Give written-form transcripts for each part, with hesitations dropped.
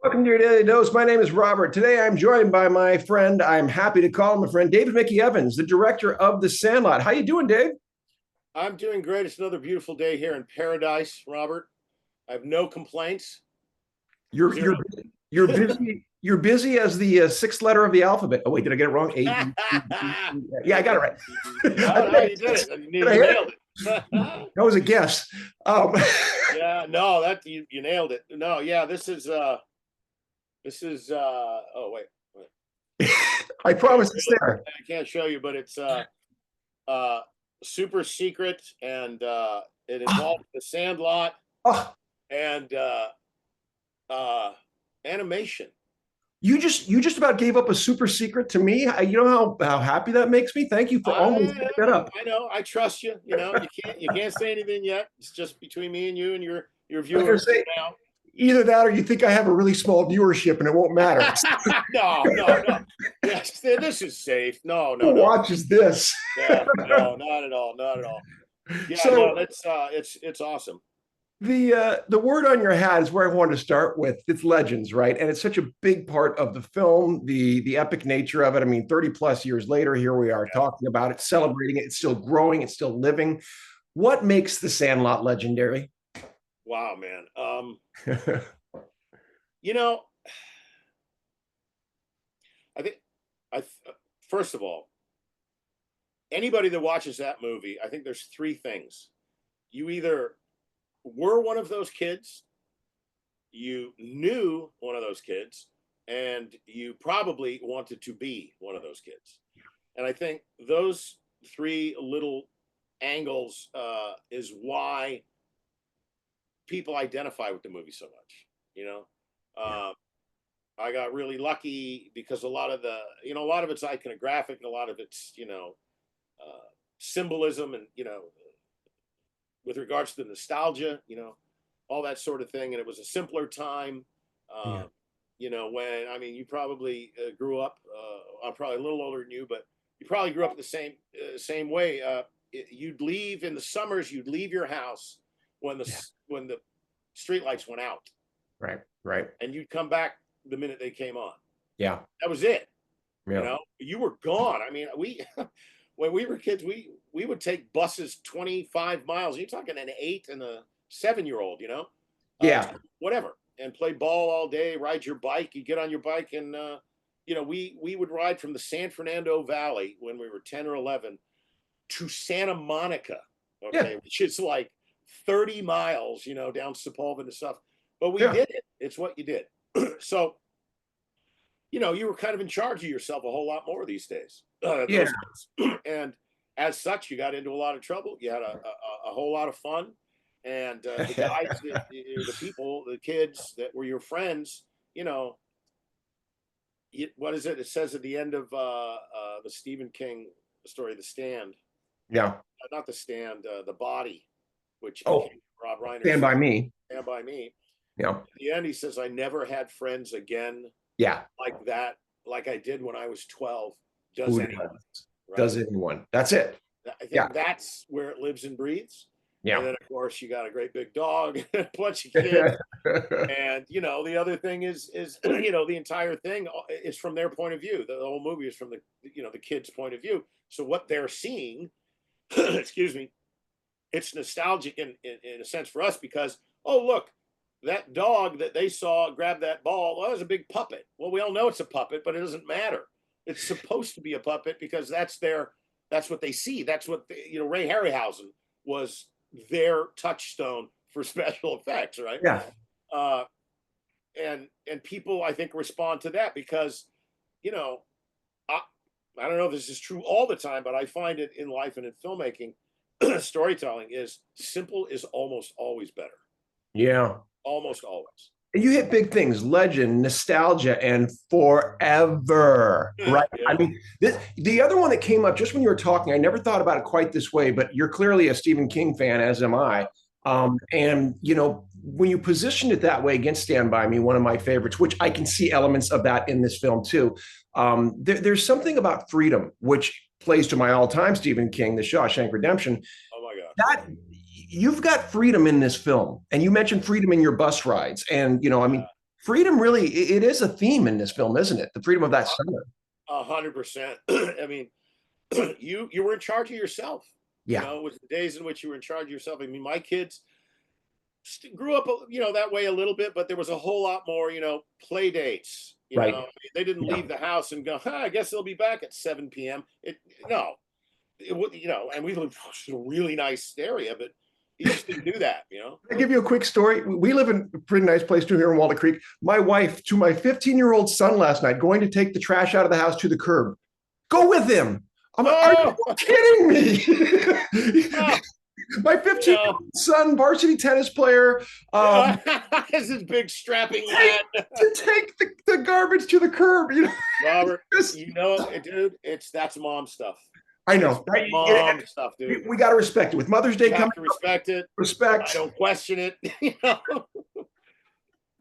Welcome to your daily dose. My name is Robert. Today I'm joined by my friend. I'm happy to call him a friend, David Mickey Evans, the director of The Sandlot. How you doing, Dave? I'm doing great. It's another beautiful day here in paradise, Robert. I have no complaints. You're Zero. you're you're busy. You're busy as the sixth letter of the alphabet. Oh wait, did I get it wrong? A, B, C, D, E, F. Yeah, I got it right. No, no, you did it. Did I You hear it? nailed it. That was a guess. Um, Yeah, no, that you nailed it. No, yeah, this is oh wait. I promise it's there. I can't show you, but it's uh super secret and it involves the Sandlot Oh, and uh animation. you just about gave up a super secret to me. You know how happy that makes me. Thank you for always giving that up. I know. I trust you. You know, you can't say anything yet. It's just between me and you and your I was gonna viewers say now. either that or you think I have a really small viewership and it won't matter. No, no, no. Yes, this is safe. No, no, Who no. watches this? Yeah, no, not at all. Not at all. Yeah, no, So it's awesome. the word on your hat is where I wanted to start with. It's legends, right? And it's such a big part of the film, the epic nature of it. I mean, 30 plus years later, here we are talking about it, celebrating it. It's still growing, it's still living. What makes the Sandlot legendary? Wow, man. You know, I think I first of all, anybody that watches that movie, I think there's three things. You either were one of those kids, you knew one of those kids, and you probably wanted to be one of those kids. And I think those three little angles is why people identify with the movie so much. You know, Yeah. I got really lucky because a lot of it's iconographic and a lot of it's, symbolism and, with regards to the nostalgia, all that sort of thing. And it was a simpler time. Yeah. When I mean, you probably grew up. I'm probably a little older than you, but you probably grew up the same way. You'd leave in the summers. You'd leave your house when Yeah. the street lights went out, Right. Right. and you'd come back the minute they came on. Yeah. That was it. Yeah. You were gone. I mean, we when we were kids, we would take buses 25 miles. You're talking an 8 and a 7-year old, Yeah. whatever, and play ball all day, ride your bike. You get on your bike and we would ride from the San Fernando Valley when we were 10 or 11 to Santa Monica, Yeah. okay, which is like 30 miles, down Sepulveda and stuff. But we Yeah. did it. It's what you did. So you were kind of in charge of yourself a whole lot more these days. Yeah. Those days. And as such, you got into a lot of trouble. You had a whole lot of fun. And the guys, the people, the kids that were your friends, what is it? It says at the end of the Stephen King story, The Stand, Yeah. not The Stand, The Body, which Oh, became Rob Stand Reiner's by Me. Stand By Me. Yeah. At the end, he says, I never had friends again Yeah. like that, like I did when I was 12. Does Who anyone, does? right? Does anyone? That's it. I think Yeah. that's where it lives and breathes. And Yeah. then, of course, you got a great big dog, a bunch of kids. And, the other thing is, the entire thing is from their point of view. The whole movie is from the kids' point of view. So what they're seeing, excuse me, it's nostalgic in a sense for us because, oh, look, that dog that they saw grab that ball, well, that was a big puppet. Well, we all know it's a puppet, but it doesn't matter. It's supposed to be a puppet because that's what they see. That's what Ray Harryhausen was their touchstone for special effects, right? Yeah. Uh, and people I think respond to that because, I, I don't know if this is true all the time, but I find it in life and in filmmaking, storytelling is simple is almost always better. Yeah. Almost always. You hit big things, legend, nostalgia, and forever, right? Yeah. I mean, the other one that came up just when you were talking, I never thought about it quite this way, but you're clearly a Stephen King fan, as am I. And, when you positioned it that way against Stand By Me, one of my favorites, which I can see elements of that in this film too. There's something about freedom, which plays to my all-time Stephen King, The Shawshank Redemption. Oh my God. That you've got freedom in this film, and you mentioned freedom in your bus rides, and I mean, freedom really, it is a theme in this film, isn't it? The freedom of that summer. 100%. I mean, you were in charge of yourself. You Yeah, know, it was the days in which you were in charge of yourself. I mean, my kids grew up, that way a little bit, but there was a whole lot more, play dates. right. They didn't Yeah. leave the house and go, I guess they'll be back at 7 p.m. No, and we lived in a really nice area, but you just didn't do that. I'll give you a quick story. We live in a pretty nice place too here in Walnut Creek. My wife, to my 15-year-old son last night, going to take the trash out of the house to the curb. Go with him. I'm like, are you kidding me? Oh, My 15-year-old son, varsity tennis player, this is big strapping man. to take the garbage to the curb. Robert, dude, that's mom stuff. I know. It's mom stuff, dude. We got to respect it. With Mother's Day You have coming, to respect it. respect. I don't question it.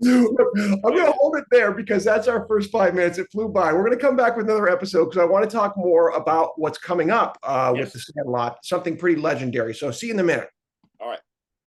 I'm going to hold it there because that's our first 5 minutes. It flew by. We're going to come back with another episode because I want to talk more about what's coming up with Yes. the Sandlot, something pretty legendary. So see you in a minute.